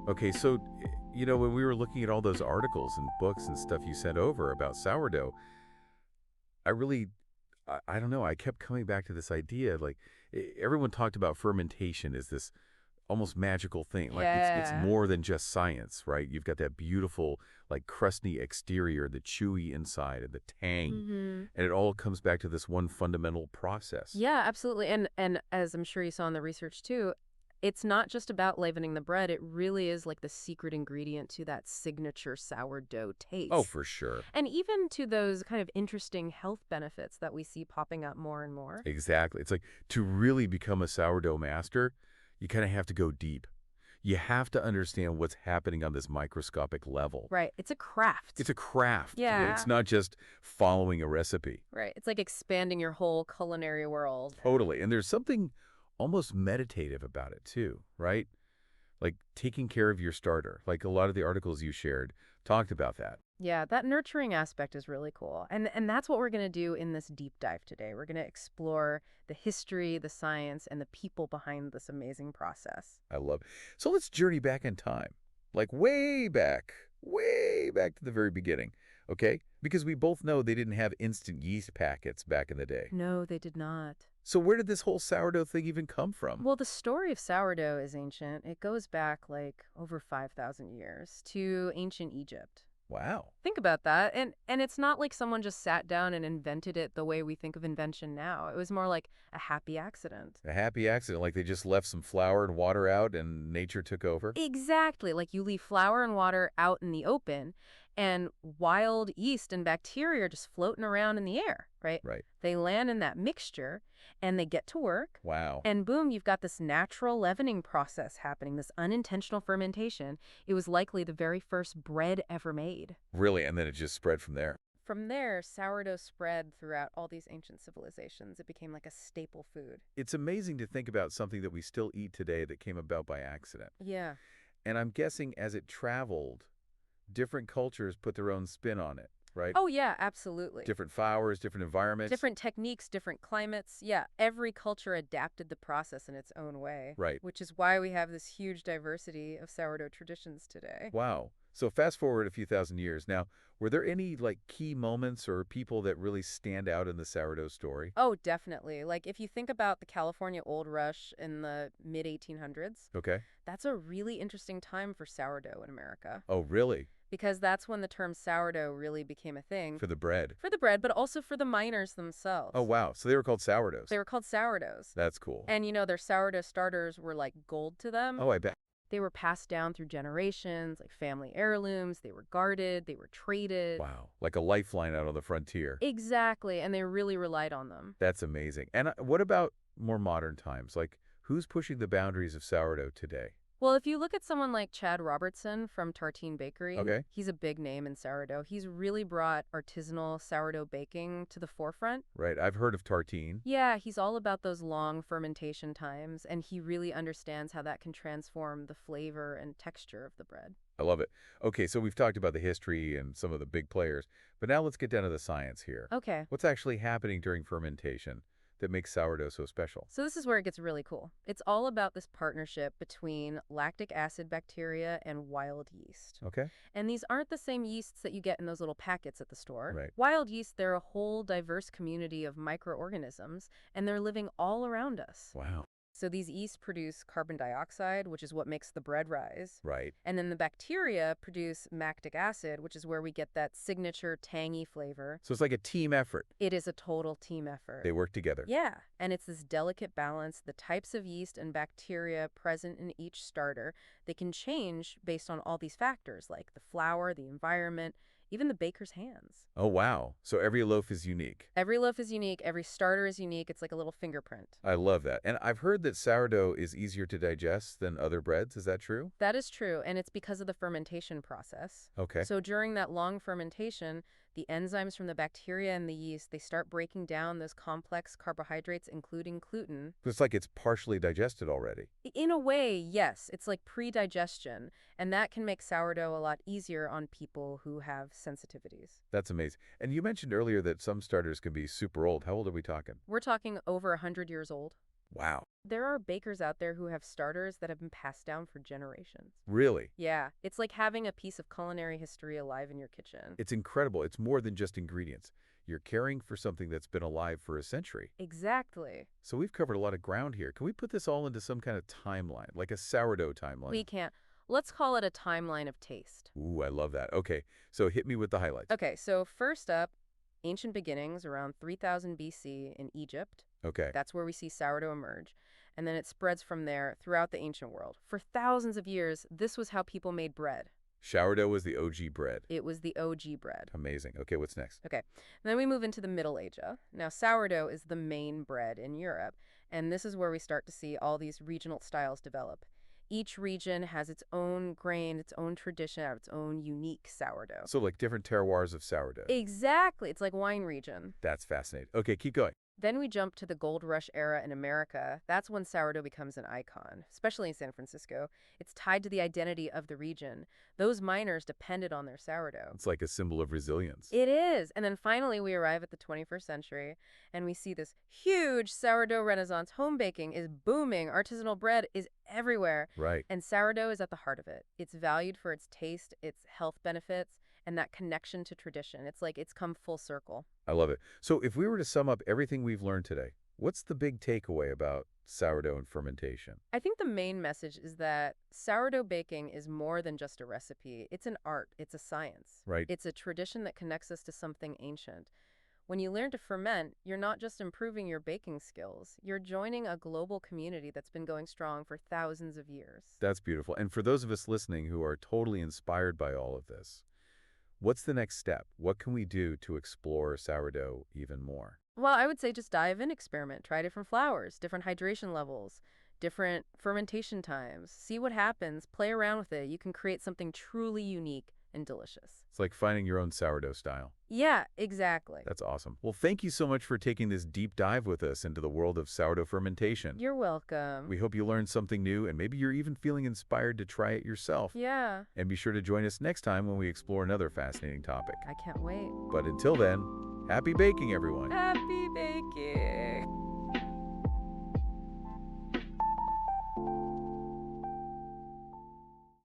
Okay, so, when we were looking at all those articles and books and stuff you sent over about sourdough, I really, I don't know, I kept coming back to this idea. Like, everyone talked about fermentation as this almost magical thing. Like, it's Yeah. more than just science, right? You've got that beautiful, like, crusty exterior, the chewy inside, and the tang. Hmm. And it all comes back to this one fundamental process. Yeah, absolutely. And as I'm sure you saw in the research too, it's not just about leavening the bread. It really is like the secret ingredient to that signature sourdough Oh, taste. for sure. And even to those kind of interesting health benefits that we see popping up more and more. Exactly. It's like to really become a sourdough master, you kind of have to go deep. You have to understand what's happening on this microscopic level. Right. It's a craft. It's a craft. Yeah. It's not just following a recipe. Right. It's like expanding your whole culinary world. Totally. And there's something almost meditative about it too, right? Like taking care of your starter. Like a lot of the articles you shared talked about that. Yeah, that nurturing aspect is really cool. And that's what we're going to do in this deep dive today. We're going to explore the history, the science, and the people behind this amazing process. I love it. So let's journey back in time. Like way back to the very beginning. Okay? Because we both know they didn't have instant yeast packets back in the day. No, they did not. So where did this whole sourdough thing even come from? Well, the story of sourdough is ancient. It goes back like over 5,000 years to ancient Egypt. Wow. Think about that. And it's not like someone just sat down and invented it the way we think of invention now. It was more like a happy accident. A happy accident, like they just left some flour and water out and nature took over? Exactly. Like you leave flour and water out in the open, and wild yeast and bacteria are just floating around in the air, right? Right. They land in that mixture and they get to work. Wow. And boom, you've got this natural leavening process happening, this unintentional fermentation. It was likely the very first bread ever made. Really? And then it just spread from there? From there, sourdough spread throughout all these ancient civilizations. It became like a staple food. It's amazing to think about something that we still eat today that came about by accident. Yeah. And I'm guessing as it traveled, different cultures put their own spin on it, right? Oh, yeah, absolutely. Different flours, different environments. Different techniques, different climates. Yeah, every culture adapted the process in its own way. Right. Which is why we have this huge diversity of sourdough traditions today. Wow. So fast forward a few thousand years. Now, were there any like key moments or people that really stand out in the sourdough story? Oh, definitely. Like if you think about the California Old Rush in the mid 1800s, Okay. that's a really interesting time for sourdough in America. Oh, really? Because that's when the term sourdough really became a thing. For the bread. For the bread, but also for the miners themselves. Oh, wow. So they were called sourdoughs. They were called sourdoughs. That's cool. And their sourdough starters were like gold to them. Oh, I bet. They were passed down through generations, like family heirlooms. They were guarded. They were traded. Wow. Like a lifeline out on the frontier. Exactly. And they really relied on them. That's amazing. And what about more modern times? Like, who's pushing the boundaries of sourdough today? Well, if you look at someone like Chad Robertson from Tartine Bakery, Okay. he's a big name in sourdough. He's really brought artisanal sourdough baking to the forefront. Right. I've heard of tartine. Yeah, he's all about those long fermentation times, and he really understands how that can transform the flavor and texture of the bread. I love it. Okay, so we've talked about the history and some of the big players, but now let's get down to the science here. Okay. What's actually happening during fermentation that makes sourdough so special? So this is where it gets really cool. It's all about this partnership between lactic acid bacteria and wild yeast. Okay. And these aren't the same yeasts that you get in those little packets at the store. Right. Wild yeast, they're a whole diverse community of microorganisms, and they're living all around us. Wow. So these yeasts produce carbon dioxide, which is what makes the bread rise. Right. And then the bacteria produce lactic acid, which is where we get that signature tangy flavor. So it's like a team effort. It is a total team effort. They work together. Yeah, and it's this delicate balance. The types of yeast and bacteria present in each starter, they can change based on all these factors like the flour, the environment, even the baker's hands. Oh, wow. So every loaf is unique. Every loaf is unique. Every starter is unique. It's like a little fingerprint. I love that. And I've heard that sourdough is easier to digest than other breads. Is that true? That is true, and it's because of the fermentation process. Okay. So during that long fermentation, the enzymes from the bacteria and the yeast, they start breaking down those complex carbohydrates, including gluten. It's like it's partially digested already. In a way, yes. It's like pre-digestion, and that can make sourdough a lot easier on people who have sensitivities. That's amazing. And you mentioned earlier that some starters can be super old. How old are we talking? We're talking over 100 years old. Wow. There are bakers out there who have starters that have been passed down for generations. Really? Yeah, it's like having a piece of culinary history alive in your kitchen. It's incredible. It's more than just ingredients. You're caring for something that's been alive for a century. Exactly. So we've covered a lot of ground here. Can we put this all into some kind of timeline, like a sourdough We timeline? can't. Let's call it a timeline of taste. Ooh, I love that. Okay, so hit me with the highlights. Okay, so first up, ancient beginnings around 3000 BC in Egypt. Okay. That's where we see sourdough emerge. And then it spreads from there throughout the ancient world. For thousands of years, this was how people made bread. Sourdough was the OG bread. It was the OG bread. Amazing. Okay, what's next? Okay, and then we move into the Middle Age. Now, sourdough is the main bread in Europe, and this is where we start to see all these regional styles develop. Each region has its own grain, its own tradition, its own unique sourdough. So like different terroirs of sourdough. Exactly, it's like wine region. That's fascinating. Okay, keep going. Then we jump to the Gold Rush era in America. That's when sourdough becomes an icon, especially in San Francisco. It's tied to the identity of the region. Those miners depended on their sourdough. It's like a symbol of resilience. It is. And then finally, we arrive at the 21st century, and we see this huge sourdough renaissance. Home baking is booming. Artisanal bread is everywhere. Right. And sourdough is at the heart of it. It's valued for its taste, its health benefits, and that connection to tradition. It's like it's come full circle. I love it. So if we were to sum up everything we've learned today, what's the big takeaway about sourdough and fermentation? I think the main message is that sourdough baking is more than just a recipe. It's an art. It's a science. Right. It's a tradition that connects us to something ancient. When you learn to ferment, you're not just improving your baking skills. You're joining a global community that's been going strong for thousands of years. That's beautiful. And for those of us listening who are totally inspired by all of this, what's the next step? What can we do to explore sourdough even more? Well, I would say just dive in, experiment. Try different flours, different hydration levels, different fermentation times. See what happens. Play around with it. You can create something truly unique and delicious. It's like finding your own sourdough style. Yeah, exactly. That's awesome. Well, thank you so much for taking this deep dive with us into the world of sourdough fermentation. You're welcome. We hope you learned something new, and maybe you're even feeling inspired to try it yourself. Yeah, And be sure to join us next time when we explore another fascinating topic. I can't wait. But until then, happy baking, everyone. Happy baking!